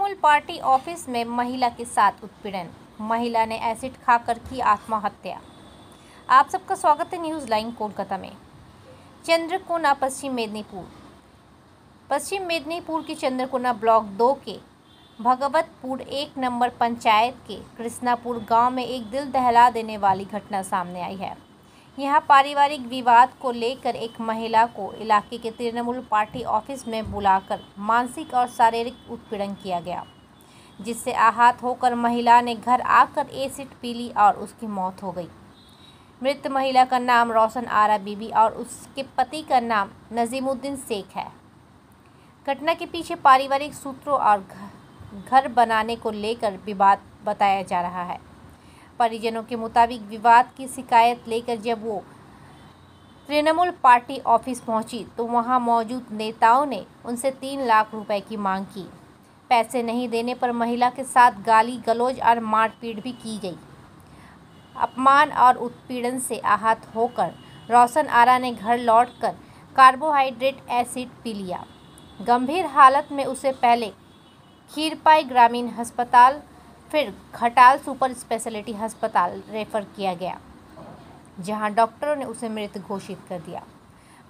Trinamool party office में महिला के साथ उत्पीड़न, महिला ने एसिड खाकर की आत्महत्या। आप सबका स्वागत है न्यूज़ लाइन कोलकाता में। चंद्रकोना पश्चिम मेदिनीपुर के चंद्रकोना ब्लॉक 2 के भगवतपुर 1 नंबर पंचायत के कृष्णापुर गांव में एक दिल दहला देने वाली घटना सामने आई है। यहां पारिवारिक विवाद को लेकर एक महिला को इलाके के तृणमूल पार्टी ऑफिस में बुलाकर मानसिक और शारीरिक उत्पीड़न किया गया, जिससे आहत होकर महिला ने घर आकर एसिड पी ली और उसकी मौत हो गई। मृत महिला का नाम रोशन आरा बीबी और उसके पति का नाम नजीमुद्दीन शेख है। घटना के पीछे पारिवारिक सूत्रों और घर बनाने को लेकर विवाद बताया जा रहा है। परिजनों के मुताबिक विवाद की शिकायत लेकर जब वो तृणमूल पार्टी ऑफिस पहुंची तो वहां मौजूद नेताओं ने उनसे 3 लाख रुपए की मांग की। पैसे नहीं देने पर महिला के साथ गाली गलौज और मारपीट भी की गई। अपमान और उत्पीड़न से आहत होकर रोशन आरा ने घर लौटकर कार्बोहाइड्रेट एसिड पी लिया। गंभीर हालत में उसे पहले खीरपाई ग्रामीण अस्पताल फिर घटाल सुपर स्पेशलिटी अस्पताल रेफर किया गया, जहां डॉक्टरों ने उसे मृत घोषित कर दिया।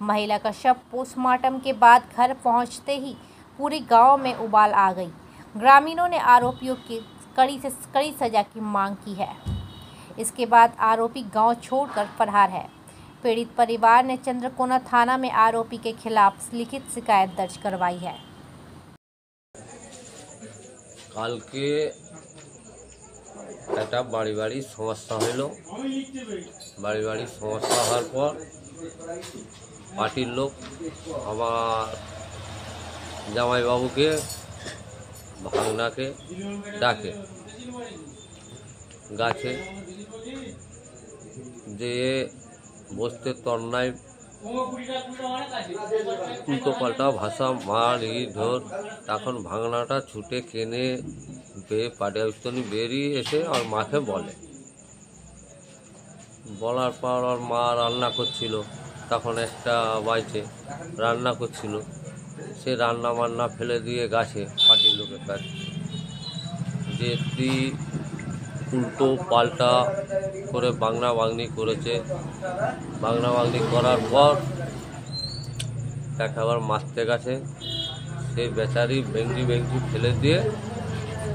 महिला का शव पोस्टमार्टम के बाद घर पहुंचते ही पूरे गांव में उबाल आ गई। ग्रामीणों ने आरोपियों की कड़ी सजा की मांग की है। इसके बाद आरोपी गांव छोड़कर फरार है। पीड़ित परिवार ने चंद्रकोना थाना में आरोपी के खिलाफ लिखित शिकायत दर्ज करवाई है। কালকে একটা বাড়ি সমস্যা হলো। বাড়ি সমস্যা হওয়ার পর পার্টির লোক আমার জামাইবাবুকে ভাগনাকে ডাকে গাছে যেয়ে বসতে তন্নায় উল্টো পাল্টা ভাষা মার ধর তখন ভাঙনাটা ছুটে কেনে পার্টি অফিস থেকে বেরিয়ে এসে আর মাকে বলার পর ওর মা রান্না করছিল, তখন একটা বাইচে রান্না করছিল, সে রান্না বান্না ফেলে দিয়ে গাছে পার্টির লোকের কাছে যে উল্টো পাল্টা করে বাংনা বাংনি করেছে। বাংনা বাংনি করার পর তাকে আবার মারতে গেছে। সেই বেচারি ভেঙ্গি ফেলে দিয়ে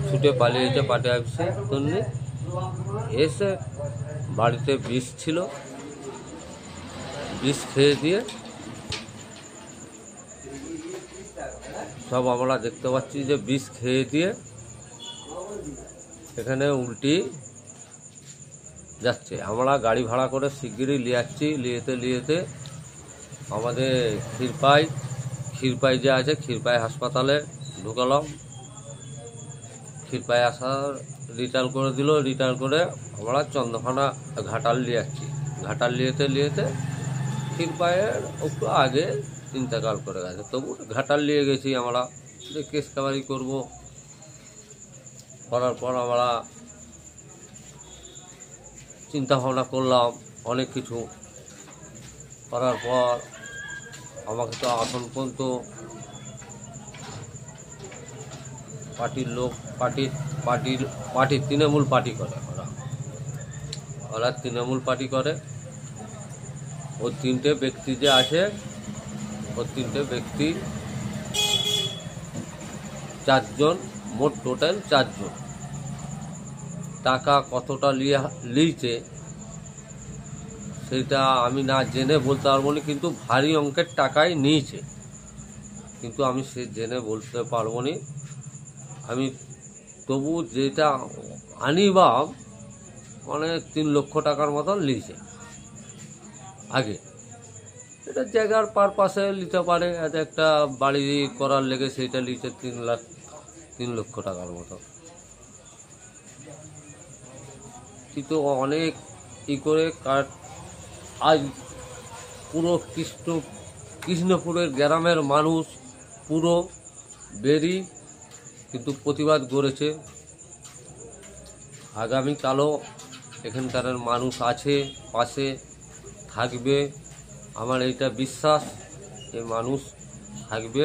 ছুটে পালিয়েছে পার্টি অফিসে। তন্নি এসে বাড়িতে বিষ ছিল, বিষ খেয়ে দিয়ে সব আমরা দেখতে পাচ্ছি যে বিষ খেয়ে দিয়ে এখানে উল্টি যাচ্ছে। আমরা গাড়ি ভাড়া করে শিগগিরই লিয়েতে আমাদের ক্ষীরপাই যে আছে ক্ষীরপাই হাসপাতালে ঢুকালাম। ক্ষীরপাই আসার রিটার্ন করে দিল। রিটার্ন করে আমরা চন্দ্রকোনা ঘাটাল ঘাটাল লিয়েতে ক্ষীরপাইয়ের একটু আগে ইন্তেকাল করে গেছে। তবু ঘাটাল নিয়ে গেছি আমরা যে কেস কাবারি করবো। করার পর আমরা চিন্তা ভাবনা করলাম অনেক কিছু। করার পর আমাকে তো এখন পর্যন্ত পার্টির লোক পার্টির তৃণমূল পার্টি করে, ওরা তৃণমূল পার্টি করে। ওর 3টে ব্যক্তি যে আছে, ওর 3টে ব্যক্তি 4 জন, মোট টোটাল 4 জন। টাকা কতটা লিয়েছে সেটা আমি না জেনে বলতে পারবো না, কিন্তু ভারী অঙ্কের টাকাই নিয়েছে, কিন্তু আমি সে জেনে বলতে পারবো না। আমি তবু যেটা আনিবাম মানে 3 লক্ষ টাকার মতন লিয়েছে আগে। এটা জায়গার পারপাসে নিতে পারে, একটা বাড়ি করার লেগে সেইটা লিয়েছে 3 লক্ষ টাকার মতো। কিন্তু অনেক করে আজ পুরো কৃষ্ণপুরের গ্রামের মানুষ পুরো কিন্তু প্রতিবাদ করেছে। আগামীকালও এখানকার মানুষ আছে, পাশে থাকবে। আমার এইটা বিশ্বাস, এই মানুষ থাকবে।